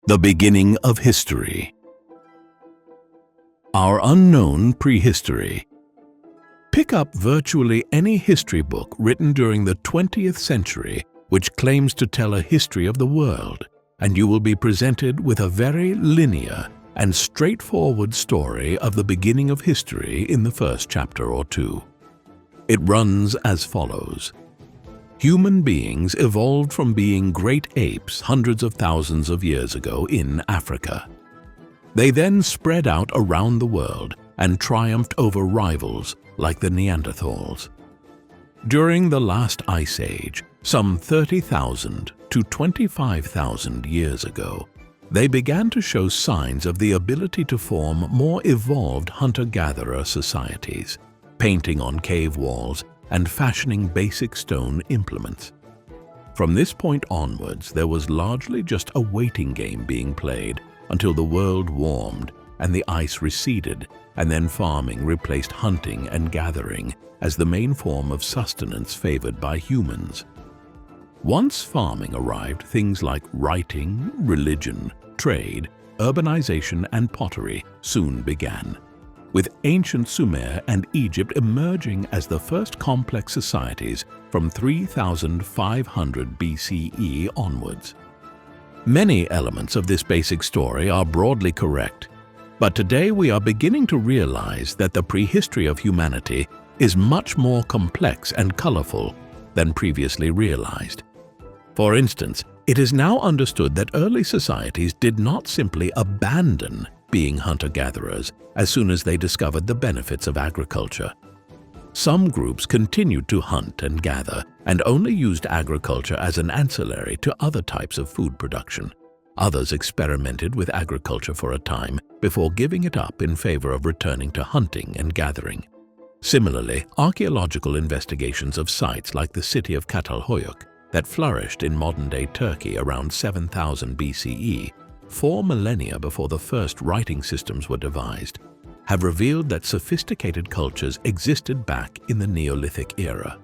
The beginning of history. Our unknown prehistory. Pick up virtually any history book written during the 20th century which claims to tell a history of the world, and you will be presented with a very linear and straightforward story of the beginning of history in the first chapter or two. It runs as follows. Human beings evolved from being great apes hundreds of thousands of years ago in Africa. They then spread out around the world and triumphed over rivals like the Neanderthals. During the last ice age, some 30,000 to 25,000 years ago, they began to show signs of the ability to form more evolved hunter-gatherer societies, painting on cave walls and fashioning basic stone implements. From this point onwards, there was largely just a waiting game being played until the world warmed and the ice receded, and then farming replaced hunting and gathering as the main form of sustenance favored by humans. Once farming arrived, things like writing, religion, trade, urbanization, and pottery soon began, with ancient Sumer and Egypt emerging as the first complex societies from 3500 BCE onwards. Many elements of this basic story are broadly correct, but today we are beginning to realize that the prehistory of humanity is much more complex and colorful than previously realized. For instance, it is now understood that early societies did not simply abandon being hunter-gatherers as soon as they discovered the benefits of agriculture. Some groups continued to hunt and gather and only used agriculture as an ancillary to other types of food production. Others experimented with agriculture for a time before giving it up in favor of returning to hunting and gathering. Similarly, archaeological investigations of sites like the city of Çatalhöyük that flourished in modern-day Turkey around 7000 BCE, 4 millennia before the first writing systems were devised, have revealed that sophisticated cultures existed back in the Neolithic era.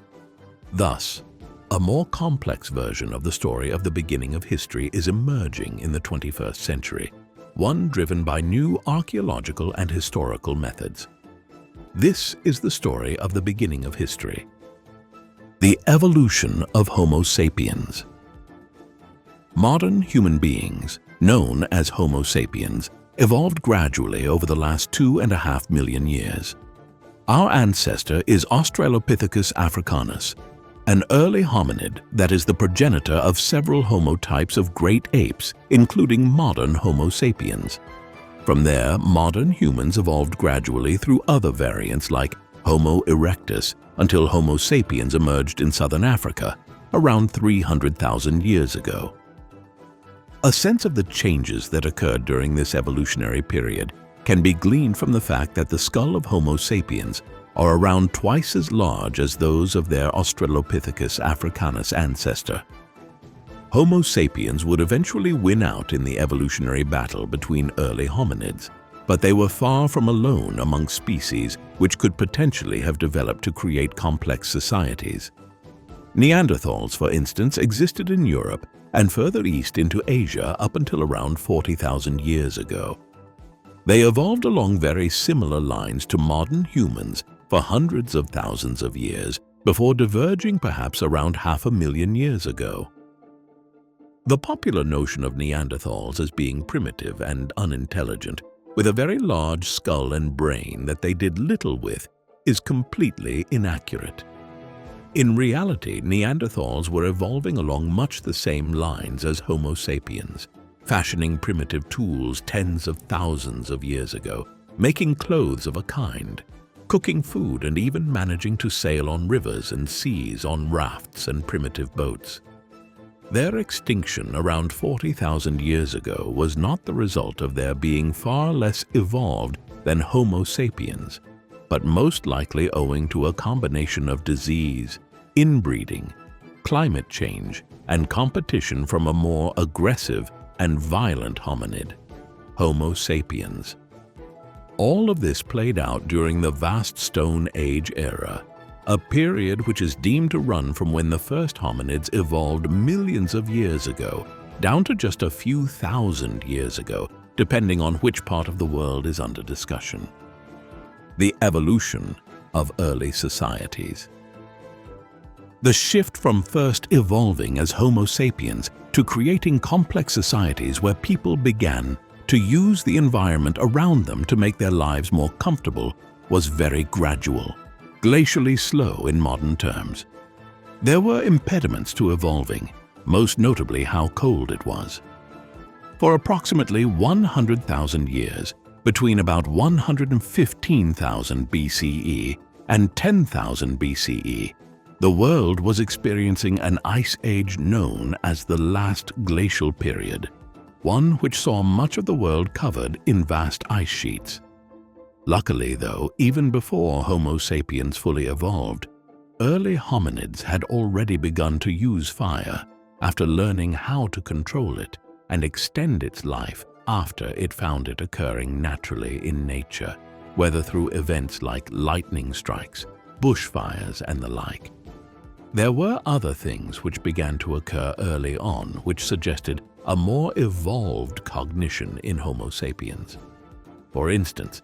Thus, a more complex version of the story of the beginning of history is emerging in the 21st century, one driven by new archaeological and historical methods. This is the story of the beginning of history. The evolution of Homo sapiens. Modern human beings, known as Homo sapiens, evolved gradually over the last 2.5 million years. Our ancestor is Australopithecus Africanus, an early hominid that is the progenitor of several Homo types of great apes, including modern Homo sapiens. From there, modern humans evolved gradually through other variants like Homo erectus until Homo sapiens emerged in southern Africa around 300,000 years ago. A sense of the changes that occurred during this evolutionary period can be gleaned from the fact that the skull of Homo sapiens are around twice as large as those of their Australopithecus Africanus ancestor. Homo sapiens would eventually win out in the evolutionary battle between early hominids, but they were far from alone among species which could potentially have developed to create complex societies. Neanderthals, for instance, existed in Europe and further east into Asia up until around 40,000 years ago. They evolved along very similar lines to modern humans for hundreds of thousands of years before diverging perhaps around 500,000 years ago. The popular notion of Neanderthals as being primitive and unintelligent, with a very large skull and brain that they did little with, is completely inaccurate. In reality, Neanderthals were evolving along much the same lines as Homo sapiens, fashioning primitive tools tens of thousands of years ago, making clothes of a kind, cooking food, and even managing to sail on rivers and seas on rafts and primitive boats. Their extinction around 40,000 years ago was not the result of their being far less evolved than Homo sapiens, but most likely owing to a combination of disease, inbreeding, climate change, and competition from a more aggressive and violent hominid, Homo sapiens. All of this played out during the vast Stone Age era, a period which is deemed to run from when the first hominids evolved millions of years ago down to just a few thousand years ago, depending on which part of the world is under discussion. The evolution of early societies. The shift from first evolving as Homo sapiens to creating complex societies where people began to use the environment around them to make their lives more comfortable was very gradual, glacially slow in modern terms. There were impediments to evolving, most notably how cold it was. For approximately 100,000 years, between about 115,000 BCE and 10,000 BCE, the world was experiencing an ice age known as the last glacial period, one which saw much of the world covered in vast ice sheets. Luckily, though, even before Homo sapiens fully evolved, early hominids had already begun to use fire after learning how to control it and extend its life after it found it occurring naturally in nature, whether through events like lightning strikes, bushfires, and the like. There were other things which began to occur early on which suggested a more evolved cognition in Homo sapiens. For instance,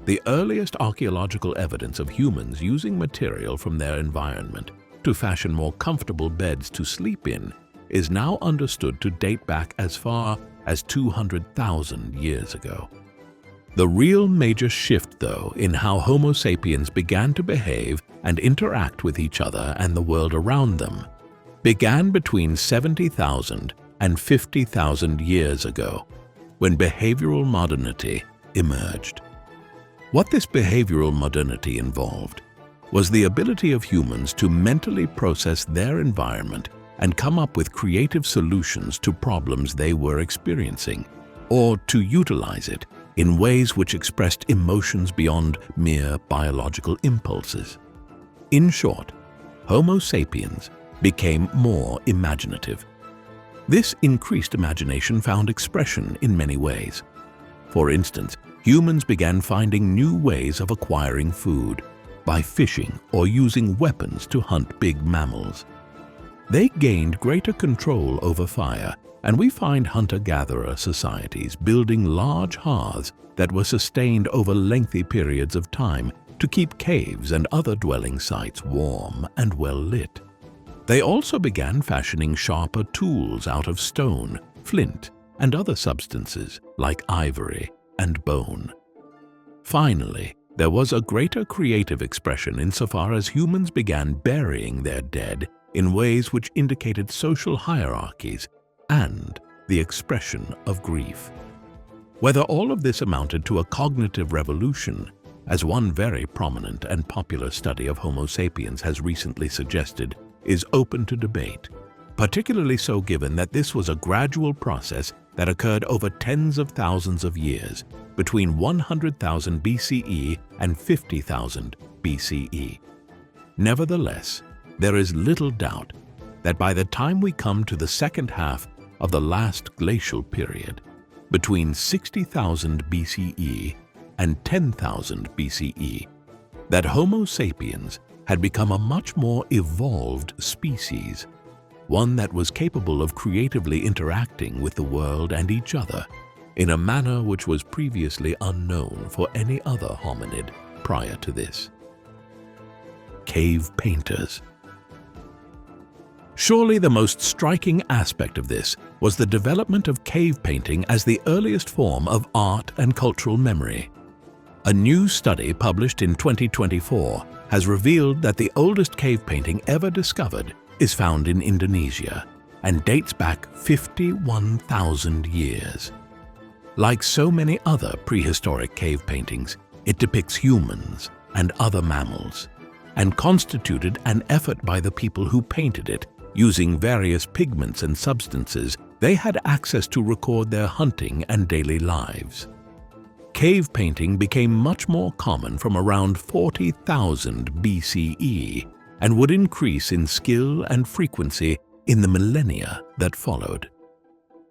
the earliest archaeological evidence of humans using material from their environment to fashion more comfortable beds to sleep in is now understood to date back as far as 200,000 years ago. The real major shift, though, in how Homo sapiens began to behave and interact with each other and the world around them began between 70,000 and 50,000 years ago, when behavioral modernity emerged. What this behavioral modernity involved was the ability of humans to mentally process their environment and come up with creative solutions to problems they were experiencing, or to utilize it in ways which expressed emotions beyond mere biological impulses. In short, Homo sapiens became more imaginative. This increased imagination found expression in many ways. For instance, humans began finding new ways of acquiring food by fishing or using weapons to hunt big mammals. They gained greater control over fire, and we find hunter-gatherer societies building large hearths that were sustained over lengthy periods of time to keep caves and other dwelling sites warm and well lit. They also began fashioning sharper tools out of stone, flint, and other substances like ivory and bone. Finally, there was a greater creative expression insofar as humans began burying their dead in ways which indicated social hierarchies and the expression of grief. Whether all of this amounted to a cognitive revolution, as one very prominent and popular study of Homo sapiens has recently suggested, is open to debate, particularly so given that this was a gradual process that occurred over tens of thousands of years, between 100,000 BCE and 50,000 BCE. Nevertheless, there is little doubt that by the time we come to the second half of the last glacial period, between 60,000 BCE and 10,000 BCE, that Homo sapiens had become a much more evolved species, one that was capable of creatively interacting with the world and each other in a manner which was previously unknown for any other hominid prior to this. Cave painters. Surely the most striking aspect of this was the development of cave painting as the earliest form of art and cultural memory. A new study published in 2024 has revealed that the oldest cave painting ever discovered is found in Indonesia and dates back 51,000 years. Like so many other prehistoric cave paintings, it depicts humans and other mammals, and constituted an effort by the people who painted it using various pigments and substances they had access to record their hunting and daily lives. Cave painting became much more common from around 40,000 BCE and would increase in skill and frequency in the millennia that followed.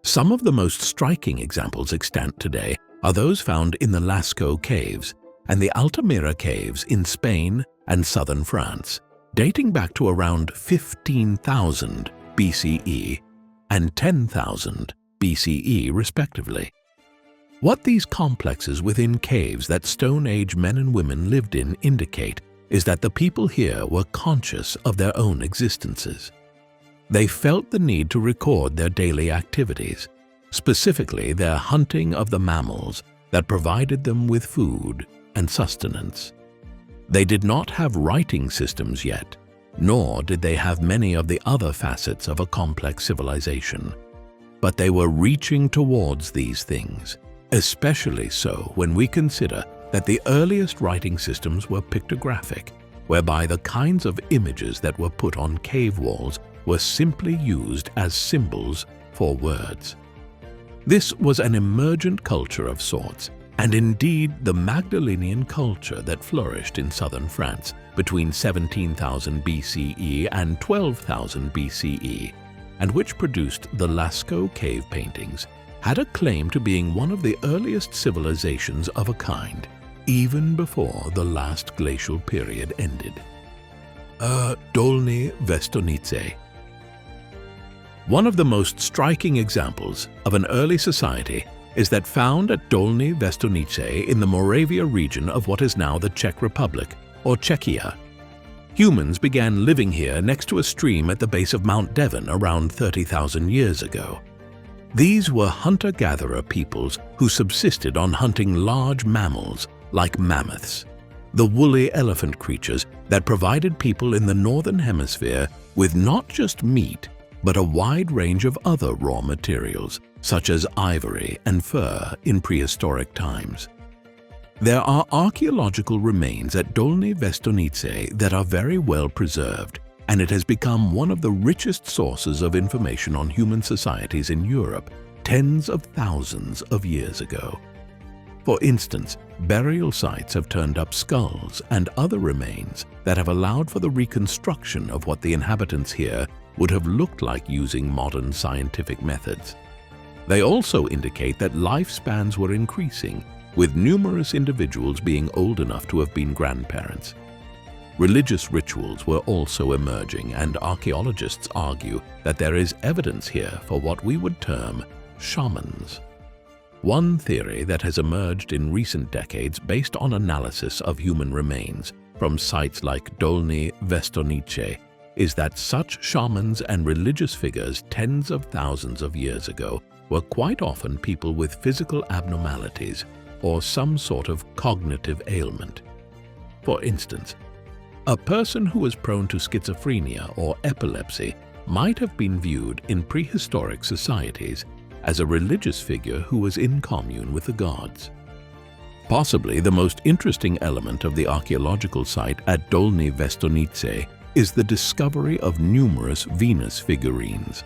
Some of the most striking examples extant today are those found in the Lascaux caves and the Altamira caves in Spain and southern France, dating back to around 15,000 BCE, and 10,000 BCE respectively. What these complexes within caves that Stone Age men and women lived in indicate is that the people here were conscious of their own existences. They felt the need to record their daily activities, specifically their hunting of the mammals that provided them with food and sustenance. They did not have writing systems yet, nor did they have many of the other facets of a complex civilization. But they were reaching towards these things, especially so when we consider that the earliest writing systems were pictographic, whereby the kinds of images that were put on cave walls were simply used as symbols for words. This was an emergent culture of sorts, and indeed the Magdalenian culture that flourished in southern France between 17,000 BCE and 12,000 BCE, and which produced the Lascaux cave paintings, had a claim to being one of the earliest civilizations of a kind, even before the last glacial period ended. Dolní Věstonice. One of the most striking examples of an early society is that found at Dolní Věstonice in the Moravia region of what is now the Czech Republic, or Czechia. Humans began living here next to a stream at the base of Mount Devon around 30,000 years ago. These were hunter-gatherer peoples who subsisted on hunting large mammals like mammoths, the woolly elephant creatures that provided people in the northern hemisphere with not just meat, but a wide range of other raw materials, such as ivory and fur in prehistoric times. There are archaeological remains at Dolní Věstonice that are very well preserved, and it has become one of the richest sources of information on human societies in Europe tens of thousands of years ago. For instance, burial sites have turned up skulls and other remains that have allowed for the reconstruction of what the inhabitants here would have looked like using modern scientific methods. They also indicate that lifespans were increasing, with numerous individuals being old enough to have been grandparents. Religious rituals were also emerging, and archaeologists argue that there is evidence here for what we would term shamans. One theory that has emerged in recent decades based on analysis of human remains from sites like Dolní Věstonice is that such shamans and religious figures tens of thousands of years ago were quite often people with physical abnormalities or some sort of cognitive ailment. For instance, a person who was prone to schizophrenia or epilepsy might have been viewed in prehistoric societies as a religious figure who was in commune with the gods. Possibly the most interesting element of the archaeological site at Dolní Věstonice is the discovery of numerous Venus figurines.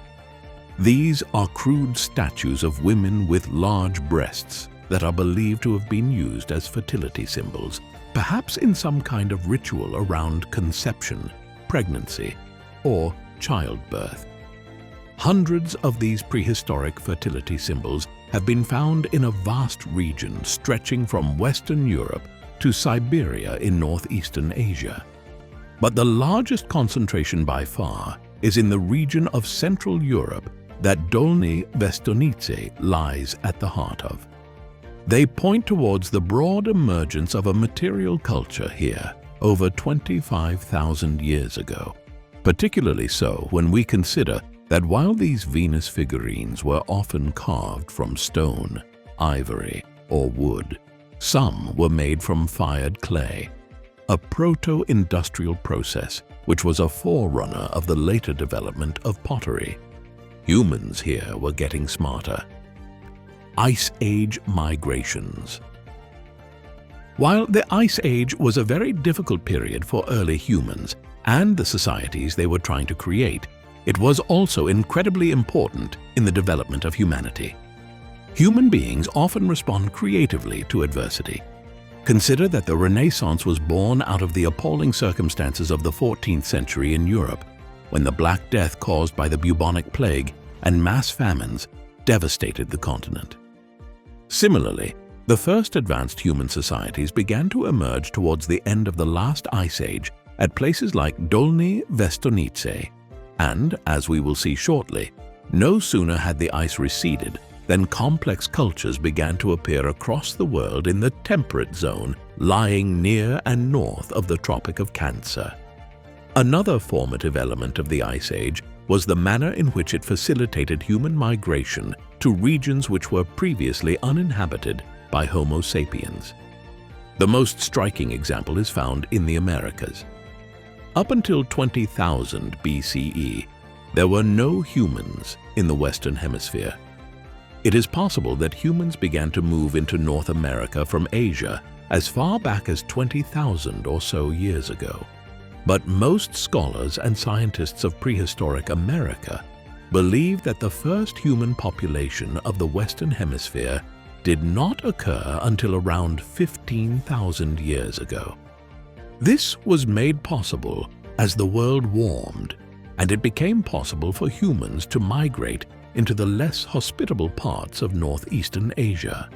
These are crude statues of women with large breasts that are believed to have been used as fertility symbols, perhaps in some kind of ritual around conception, pregnancy, or childbirth. Hundreds of these prehistoric fertility symbols have been found in a vast region stretching from Western Europe to Siberia in northeastern Asia. But the largest concentration by far is in the region of Central Europe that Dolní Věstonice lies at the heart of. They point towards the broad emergence of a material culture here over 25,000 years ago, particularly so when we consider that while these Venus figurines were often carved from stone, ivory, or wood, some were made from fired clay, a proto-industrial process which was a forerunner of the later development of pottery. Humans here were getting smarter. Ice Age migrations. While the Ice Age was a very difficult period for early humans and the societies they were trying to create, it was also incredibly important in the development of humanity. Human beings often respond creatively to adversity. Consider that the Renaissance was born out of the appalling circumstances of the 14th century in Europe, when the Black Death caused by the bubonic plague and mass famines devastated the continent. Similarly, the first advanced human societies began to emerge towards the end of the last Ice Age at places like Dolní Věstonice and, as we will see shortly, No sooner had the ice receded than complex cultures began to appear across the world in the temperate zone lying near and north of the Tropic of Cancer. Another formative element of the Ice Age was the manner in which it facilitated human migration to regions which were previously uninhabited by Homo sapiens. The most striking example is found in the Americas. Up until 20,000 BCE, there were no humans in the Western Hemisphere. It is possible that humans began to move into North America from Asia as far back as 20,000 or so years ago. But most scholars and scientists of prehistoric America believe that the first human population of the Western Hemisphere did not occur until around 15,000 years ago. This was made possible as the world warmed, and it became possible for humans to migrate into the less hospitable parts of northeastern Asia.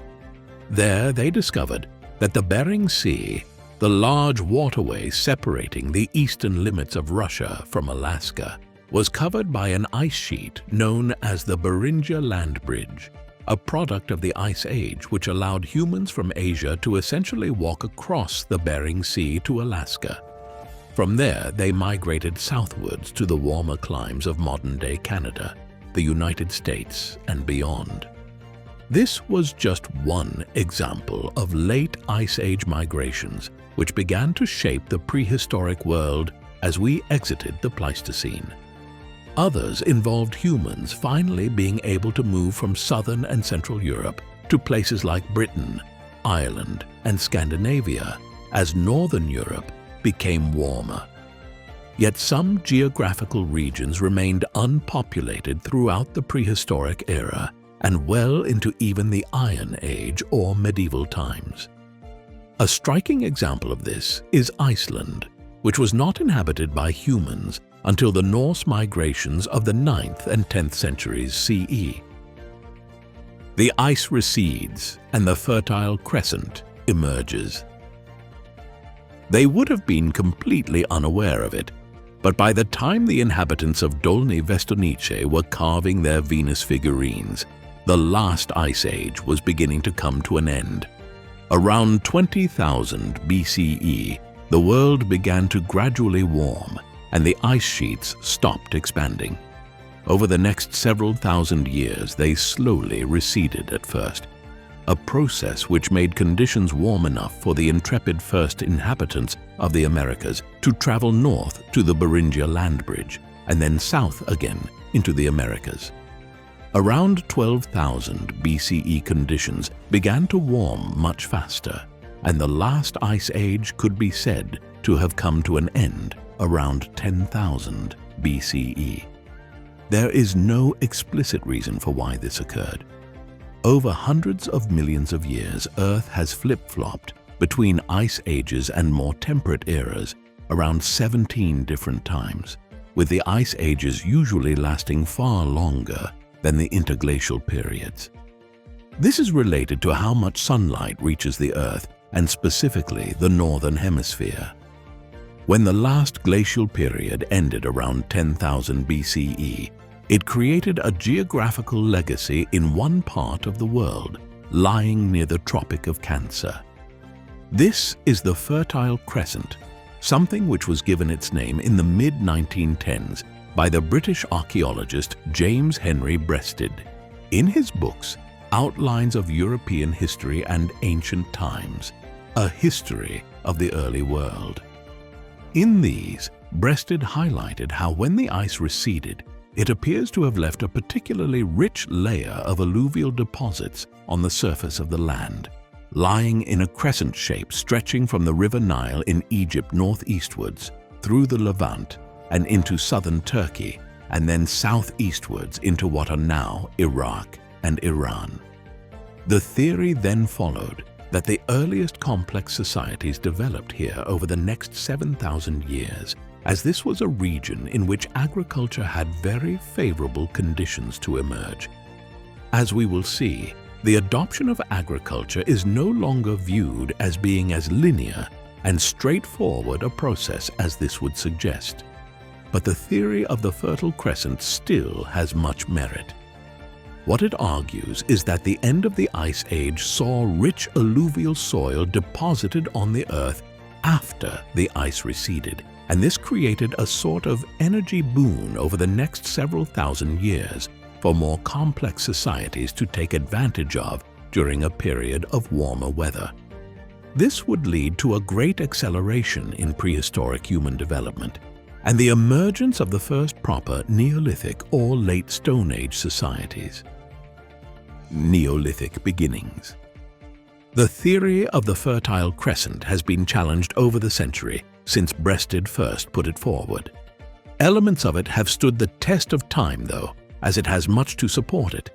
There they discovered that the Bering Sea, the large waterway separating the eastern limits of Russia from Alaska, was covered by an ice sheet known as the Beringia Land Bridge, a product of the Ice Age which allowed humans from Asia to essentially walk across the Bering Sea to Alaska. From there, they migrated southwards to the warmer climes of modern-day Canada, the United States, and beyond. This was just one example of late Ice Age migrations which began to shape the prehistoric world as we exited the Pleistocene. Others involved humans finally being able to move from southern and central Europe to places like Britain, Ireland, and Scandinavia as northern Europe became warmer. Yet some geographical regions remained unpopulated throughout the prehistoric era and well into even the Iron Age or medieval times. A striking example of this is Iceland, which was not inhabited by humans until the Norse migrations of the 9th and 10th centuries CE. The ice recedes and the fertile Crescent emerges. They would have been completely unaware of it, but by the time the inhabitants of Dolní Věstonice were carving their Venus figurines, the last ice age was beginning to come to an end. Around 20,000 BCE, the world began to gradually warm, and the ice sheets stopped expanding. Over the next several thousand years, they slowly receded at first, a process which made conditions warm enough for the intrepid first inhabitants of the Americas to travel north to the Beringia Land Bridge and then south again into the Americas. Around 12,000 BCE conditions began to warm much faster, and the last ice age could be said to have come to an end around 10,000 BCE. There is no explicit reason for why this occurred. Over hundreds of millions of years, Earth has flip-flopped between ice ages and more temperate eras around 17 different times, with the ice ages usually lasting far longer than the interglacial periods. This is related to how much sunlight reaches the Earth, and specifically the northern hemisphere. When the last glacial period ended around 10,000 BCE, it created a geographical legacy in one part of the world, lying near the Tropic of Cancer. This is the Fertile Crescent, something which was given its name in the mid-1910s by the British archaeologist James Henry Breasted. In his books, Outlines of European History and Ancient Times, A History of the Early World. In these, Breasted highlighted how when the ice receded, it appears to have left a particularly rich layer of alluvial deposits on the surface of the land, lying in a crescent shape stretching from the River Nile in Egypt northeastwards, through the Levant, and into southern Turkey, and then southeastwards into what are now Iraq and Iran. The theory then followed that the earliest complex societies developed here over the next 7,000 years, as this was a region in which agriculture had very favorable conditions to emerge. As we will see, the adoption of agriculture is no longer viewed as being as linear and straightforward a process as this would suggest. but the theory of the Fertile Crescent still has much merit. What it argues is that the end of the Ice Age saw rich alluvial soil deposited on the Earth after the ice receded, and this created a sort of energy boon over the next several thousand years for more complex societies to take advantage of during a period of warmer weather. This would lead to a great acceleration in prehistoric human development and the emergence of the first proper Neolithic or Late Stone Age societies. Neolithic Beginnings. The theory of the Fertile Crescent has been challenged over the century since Breasted first put it forward. Elements of it have stood the test of time, though, as it has much to support it,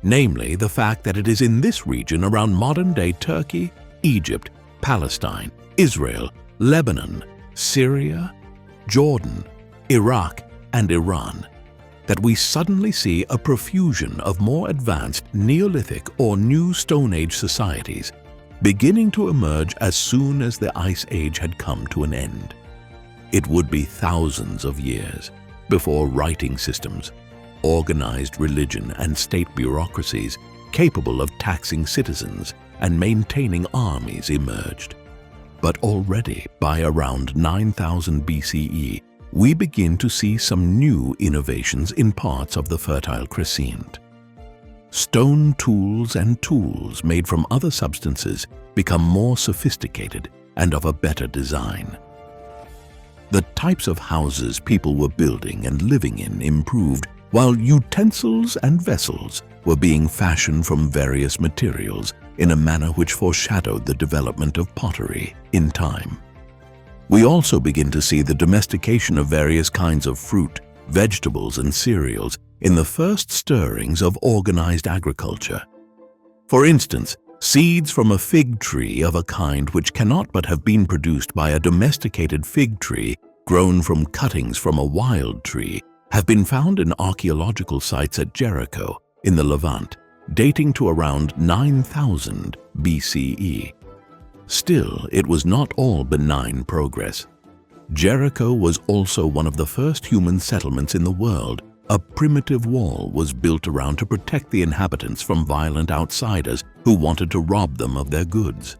namely the fact that it is in this region around modern-day Turkey, Egypt, Palestine, Israel, Lebanon, Syria, Jordan, Iraq, and Iran that we suddenly see a profusion of more advanced Neolithic or New Stone Age societies beginning to emerge as soon as the Ice Age had come to an end. It would be thousands of years before writing systems, organized religion, and state bureaucracies capable of taxing citizens and maintaining armies emerged. But already by around 9000 BCE, we begin to see some new innovations in parts of the Fertile Crescent. Stone tools and tools made from other substances become more sophisticated and of a better design. The types of houses people were building and living in improved, while utensils and vessels were being fashioned from various materials in a manner which foreshadowed the development of pottery in time. We also begin to see the domestication of various kinds of fruit, vegetables, and cereals in the first stirrings of organized agriculture. For instance, seeds from a fig tree of a kind which cannot but have been produced by a domesticated fig tree grown from cuttings from a wild tree have been found in archaeological sites at Jericho in the Levant, dating to around 9000 BCE. Still, it was not all benign progress. Jericho was also one of the first human settlements in the world. A primitive wall was built around to protect the inhabitants from violent outsiders who wanted to rob them of their goods.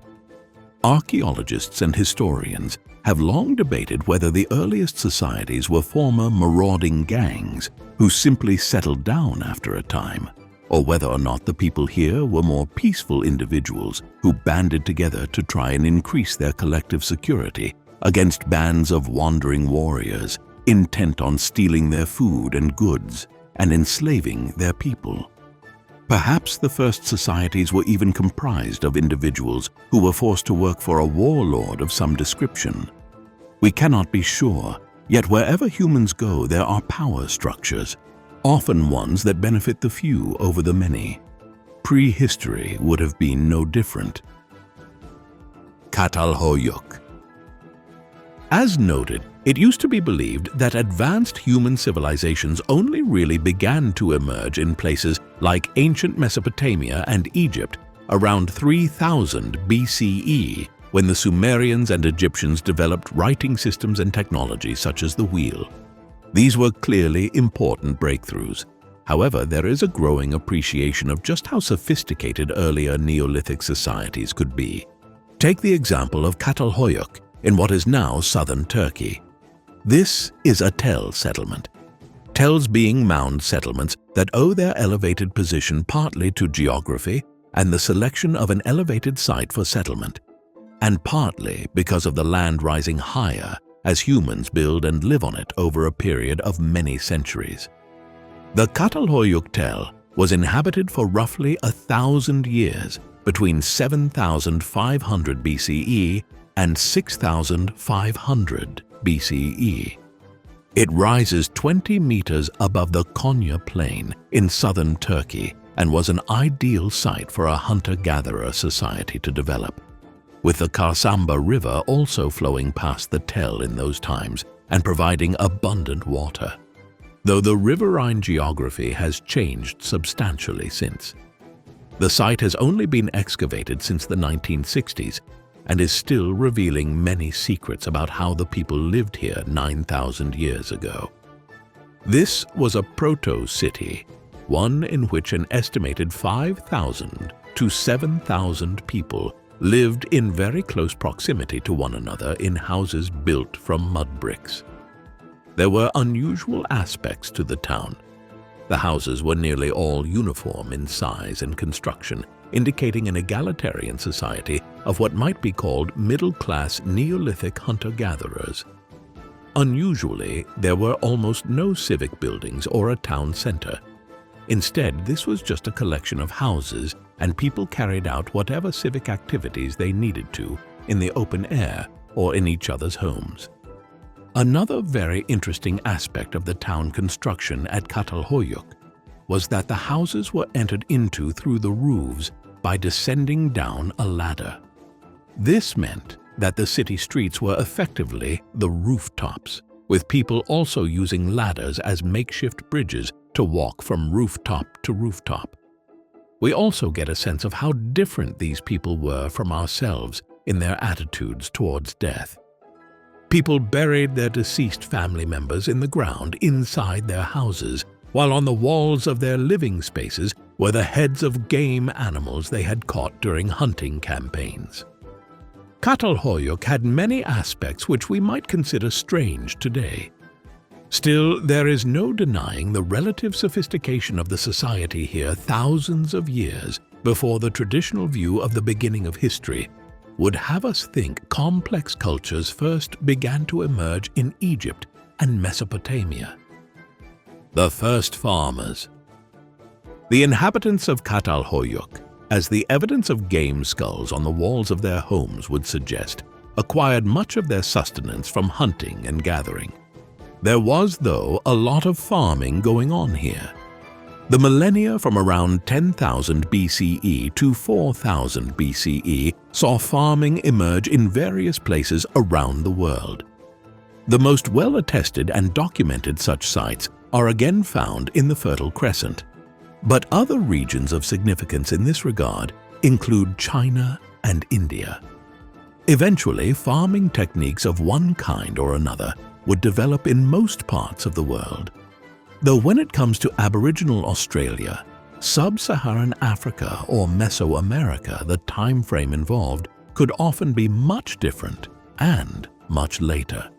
Archaeologists and historians have long debated whether the earliest societies were former marauding gangs who simply settled down after a time, or whether or not the people here were more peaceful individuals who banded together to try and increase their collective security against bands of wandering warriors intent on stealing their food and goods and enslaving their people. Perhaps the first societies were even comprised of individuals who were forced to work for a warlord of some description. We cannot be sure, yet wherever humans go there are power structures, often ones that benefit the few over the many. Prehistory would have been no different. Çatalhöyük. As noted, it used to be believed that advanced human civilizations only really began to emerge in places like ancient Mesopotamia and Egypt around 3000 BCE, when the Sumerians and Egyptians developed writing systems and technology such as the wheel. These were clearly important breakthroughs. However, there is a growing appreciation of just how sophisticated earlier Neolithic societies could be. Take the example of Çatalhöyük in what is now southern Turkey. This is a tell settlement. Tells being mound settlements that owe their elevated position partly to geography and the selection of an elevated site for settlement, and partly because of the land rising higher as humans build and live on it over a period of many centuries. The Çatalhöyük tell was inhabited for roughly 1,000 years between 7,500 BCE and 6,500 BCE. It rises 20 meters above the Konya Plain in southern Turkey and was an ideal site for a hunter-gatherer society to develop, with the Karsamba River also flowing past the tell in those times and providing abundant water, though the riverine geography has changed substantially since. The site has only been excavated since the 1960s, and is still revealing many secrets about how the people lived here 9,000 years ago. This was a proto-city, one in which an estimated 5,000 to 7,000 people lived in very close proximity to one another in houses built from mud bricks. There were unusual aspects to the town. The houses were nearly all uniform in size and construction, indicating an egalitarian society of what might be called middle-class Neolithic hunter-gatherers. Unusually, there were almost no civic buildings or a town center. Instead, this was just a collection of houses, and people carried out whatever civic activities they needed to in the open air or in each other's homes. Another very interesting aspect of the town construction at Çatalhöyük was that the houses were entered into through the roofs by descending down a ladder. This meant that the city streets were effectively the rooftops, with people also using ladders as makeshift bridges to walk from rooftop to rooftop. We also get a sense of how different these people were from ourselves in their attitudes towards death. People buried their deceased family members in the ground inside their houses, while on the walls of their living spaces were the heads of game animals they had caught during hunting campaigns. Çatalhöyük had many aspects which we might consider strange today. Still, there is no denying the relative sophistication of the society here thousands of years before the traditional view of the beginning of history would have us think complex cultures first began to emerge in Egypt and Mesopotamia. The first farmers. The inhabitants of Çatalhöyük, as the evidence of game skulls on the walls of their homes would suggest, acquired much of their sustenance from hunting and gathering. There was, though, a lot of farming going on here. The millennia from around 10,000 BCE to 4,000 BCE saw farming emerge in various places around the world. The most well-attested and documented such sites are again found in the Fertile Crescent. But other regions of significance in this regard include China and India. Eventually, farming techniques of one kind or another would develop in most parts of the world. Though when it comes to Aboriginal Australia, Sub-Saharan Africa or Mesoamerica, the time frame involved could often be much different and much later.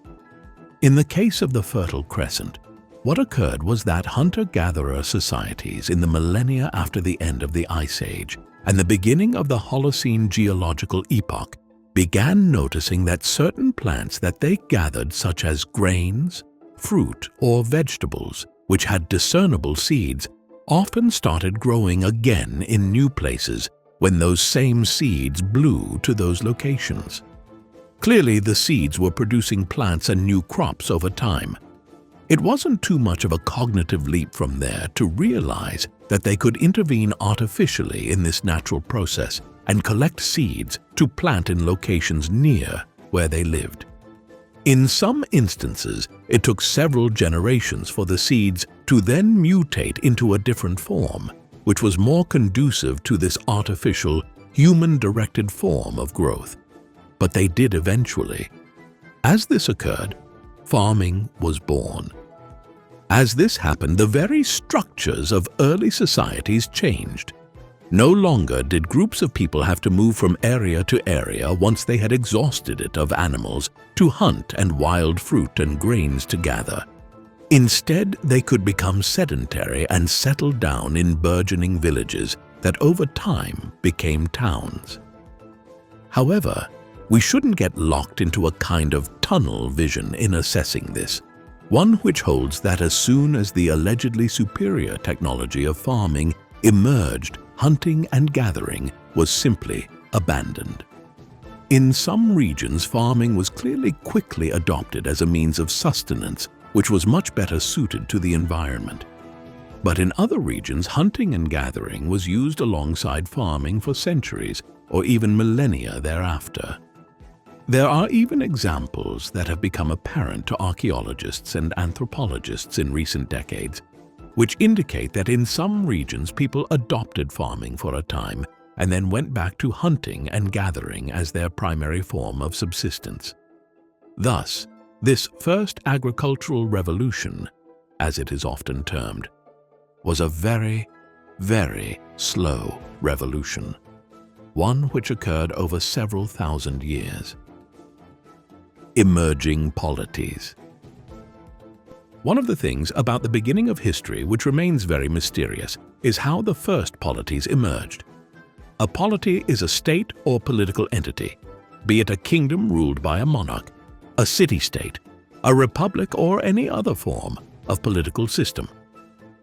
In the case of the Fertile Crescent, what occurred was that hunter-gatherer societies in the millennia after the end of the Ice Age and the beginning of the Holocene geological epoch began noticing that certain plants that they gathered, such as grains, fruit, or vegetables, which had discernible seeds, often started growing again in new places when those same seeds blew to those locations. Clearly, the seeds were producing plants and new crops over time. It wasn't too much of a cognitive leap from there to realize that they could intervene artificially in this natural process and collect seeds to plant in locations near where they lived. In some instances, it took several generations for the seeds to then mutate into a different form, which was more conducive to this artificial, human-directed form of growth. But they did eventually. As this occurred, farming was born. As this happened, the very structures of early societies changed. No longer did groups of people have to move from area to area once they had exhausted it of animals to hunt and wild fruit and grains to gather. Instead, they could become sedentary and settle down in burgeoning villages that over time became towns. However, we shouldn't get locked into a kind of tunnel vision in assessing this, one which holds that as soon as the allegedly superior technology of farming emerged, hunting and gathering was simply abandoned. In some regions, farming was clearly quickly adopted as a means of sustenance, which was much better suited to the environment. But in other regions, hunting and gathering was used alongside farming for centuries or even millennia thereafter. There are even examples that have become apparent to archaeologists and anthropologists in recent decades, which indicate that in some regions people adopted farming for a time and then went back to hunting and gathering as their primary form of subsistence. Thus, this first agricultural revolution, as it is often termed, was a very, very slow revolution, one which occurred over several thousand years. Emerging polities. One of the things about the beginning of history which remains very mysterious is how the first polities emerged. A polity is a state or political entity, be it a kingdom ruled by a monarch, a city-state, a republic, or any other form of political system.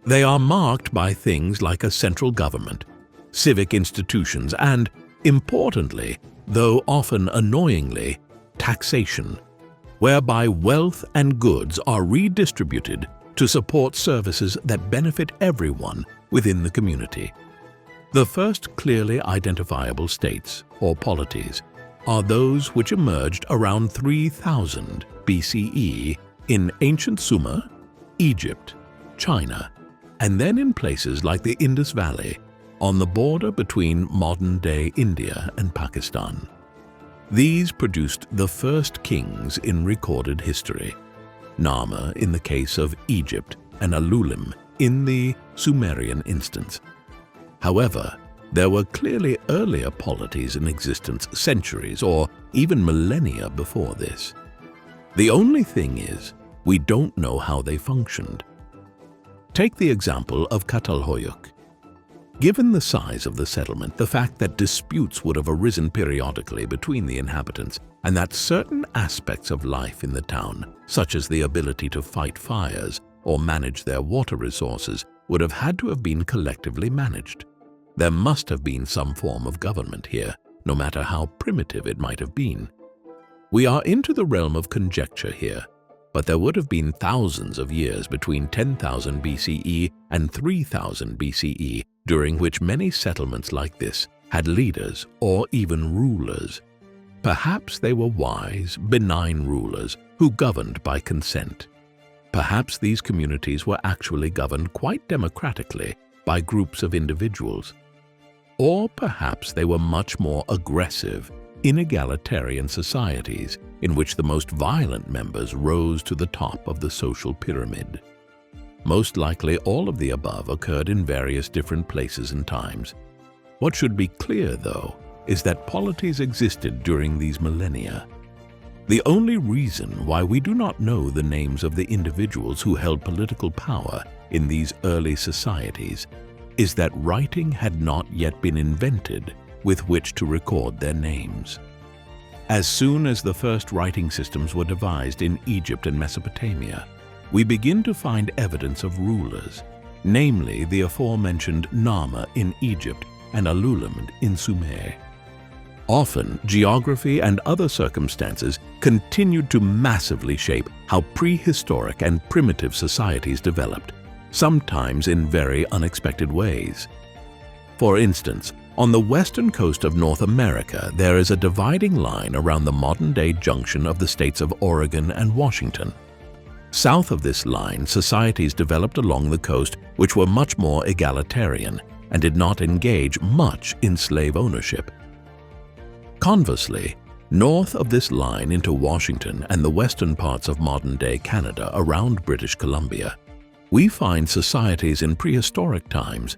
They are marked by things like a central government, civic institutions, and, importantly, though often annoyingly, taxation, whereby wealth and goods are redistributed to support services that benefit everyone within the community. The first clearly identifiable states, or polities, are those which emerged around 3000 BCE in ancient Sumer, Egypt, China, and then in places like the Indus Valley, on the border between modern-day India and Pakistan. These produced the first kings in recorded history, Narmer in the case of Egypt and Ululim in the Sumerian instance. However, there were clearly earlier polities in existence centuries or even millennia before this. The only thing is, we don't know how they functioned. Take the example of Çatalhöyük. Given the size of the settlement, the fact that disputes would have arisen periodically between the inhabitants, and that certain aspects of life in the town, such as the ability to fight fires or manage their water resources, would have had to have been collectively managed. There must have been some form of government here, no matter how primitive it might have been. We are into the realm of conjecture here, but there would have been thousands of years between 10,000 BCE and 3000 BCE, during which many settlements like this had leaders or even rulers. Perhaps they were wise, benign rulers who governed by consent. Perhaps these communities were actually governed quite democratically by groups of individuals. Or perhaps they were much more aggressive, inegalitarian societies in which the most violent members rose to the top of the social pyramid. Most likely all of the above occurred in various different places and times. What should be clear, though, is that polities existed during these millennia. The only reason why we do not know the names of the individuals who held political power in these early societies is that writing had not yet been invented with which to record their names. As soon as the first writing systems were devised in Egypt and Mesopotamia, we begin to find evidence of rulers, namely the aforementioned Narmer in Egypt and Ululim in Sumer. Often, geography and other circumstances continued to massively shape how prehistoric and primitive societies developed, sometimes in very unexpected ways. For instance, on the western coast of North America, there is a dividing line around the modern-day junction of the states of Oregon and Washington. South of this line, societies developed along the coast which were much more egalitarian and did not engage much in slave ownership. Conversely, north of this line into Washington and the western parts of modern-day Canada around British Columbia, we find societies in prehistoric times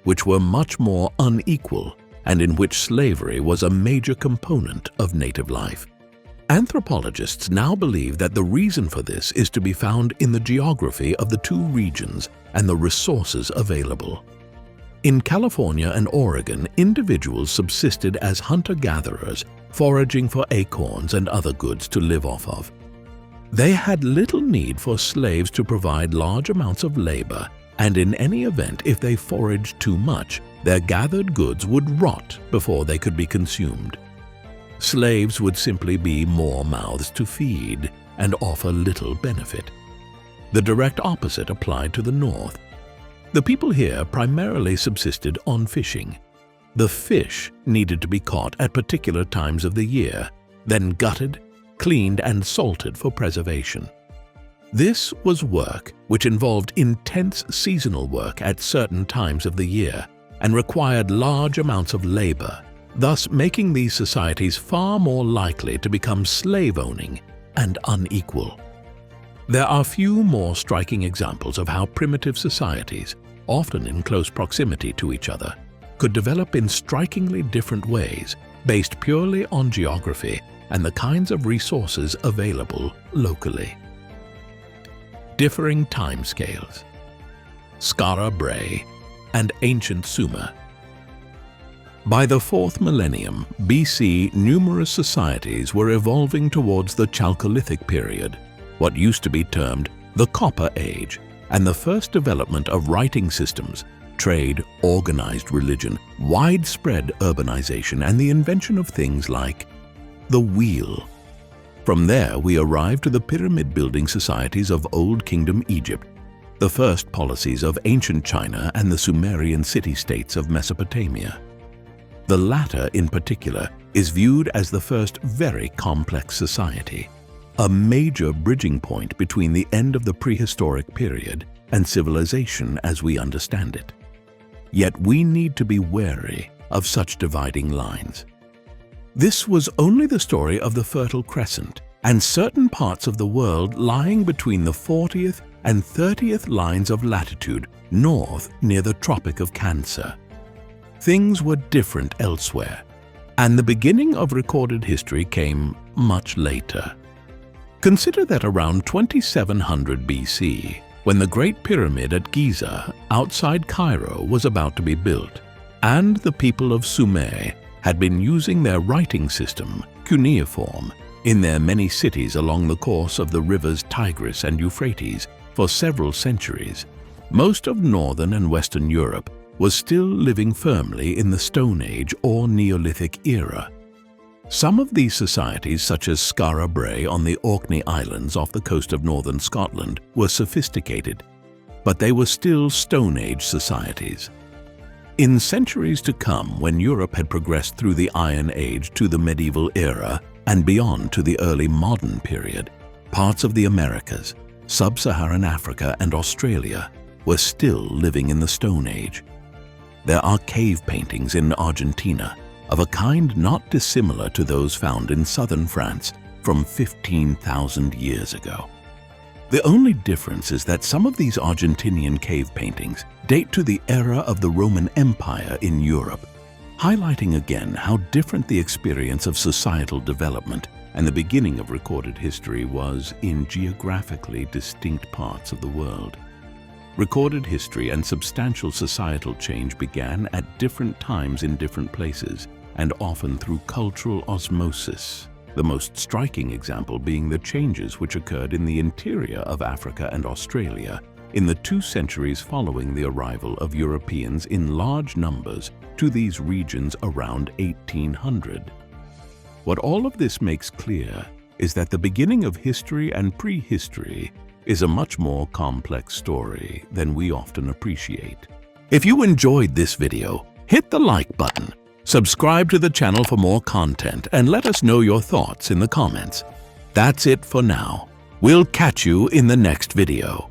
which were much more unequal and in which slavery was a major component of native life. Anthropologists now believe that the reason for this is to be found in the geography of the two regions and the resources available. In California and Oregon, individuals subsisted as hunter-gatherers, foraging for acorns and other goods to live off of. They had little need for slaves to provide large amounts of labor, and in any event, if they foraged too much, their gathered goods would rot before they could be consumed. Slaves would simply be more mouths to feed and offer little benefit. The direct opposite applied to the north. The people here primarily subsisted on fishing. The fish needed to be caught at particular times of the year, then gutted, cleaned, and salted for preservation. This was work which involved intense seasonal work at certain times of the year and required large amounts of labor, thus making these societies far more likely to become slave-owning and unequal. There are few more striking examples of how primitive societies, often in close proximity to each other, could develop in strikingly different ways based purely on geography and the kinds of resources available locally. Differing timescales. Skara, Brae, and ancient Sumer. By the 4th millennium BC, numerous societies were evolving towards the Chalcolithic period, what used to be termed the Copper Age, and the first development of writing systems, trade, organized religion, widespread urbanization, and the invention of things like the wheel. From there, we arrive to the pyramid-building societies of Old Kingdom Egypt, the first policies of ancient China, and the Sumerian city-states of Mesopotamia. The latter, in particular, is viewed as the first very complex society, a major bridging point between the end of the prehistoric period and civilization as we understand it. Yet we need to be wary of such dividing lines. This was only the story of the Fertile Crescent and certain parts of the world lying between the 40th and 30th lines of latitude north near the Tropic of Cancer. Things were different elsewhere, and the beginning of recorded history came much later. Consider that around 2700 BC, when the Great Pyramid at Giza outside Cairo was about to be built, and the people of Sumer had been using their writing system, cuneiform, in their many cities along the course of the rivers Tigris and Euphrates for several centuries, most of northern and western Europe was still living firmly in the Stone Age or Neolithic era. Some of these societies, such as Skara Brae on the Orkney Islands off the coast of northern Scotland, were sophisticated, but they were still Stone Age societies. In centuries to come, when Europe had progressed through the Iron Age to the medieval era and beyond to the early modern period, parts of the Americas, sub-Saharan Africa, and Australia were still living in the Stone Age. There are cave paintings in Argentina of a kind not dissimilar to those found in southern France from 15,000 years ago. The only difference is that some of these Argentinian cave paintings date to the era of the Roman Empire in Europe, highlighting again how different the experience of societal development and the beginning of recorded history was in geographically distinct parts of the world. Recorded history and substantial societal change began at different times in different places, and often through cultural osmosis, the most striking example being the changes which occurred in the interior of Africa and Australia in the 2 centuries following the arrival of Europeans in large numbers to these regions around 1800. What all of this makes clear is that the beginning of history and prehistory is a much more complex story than we often appreciate. If you enjoyed this video, hit the like button, subscribe to the channel for more content, and let us know your thoughts in the comments. That's it for now. We'll catch you in the next video.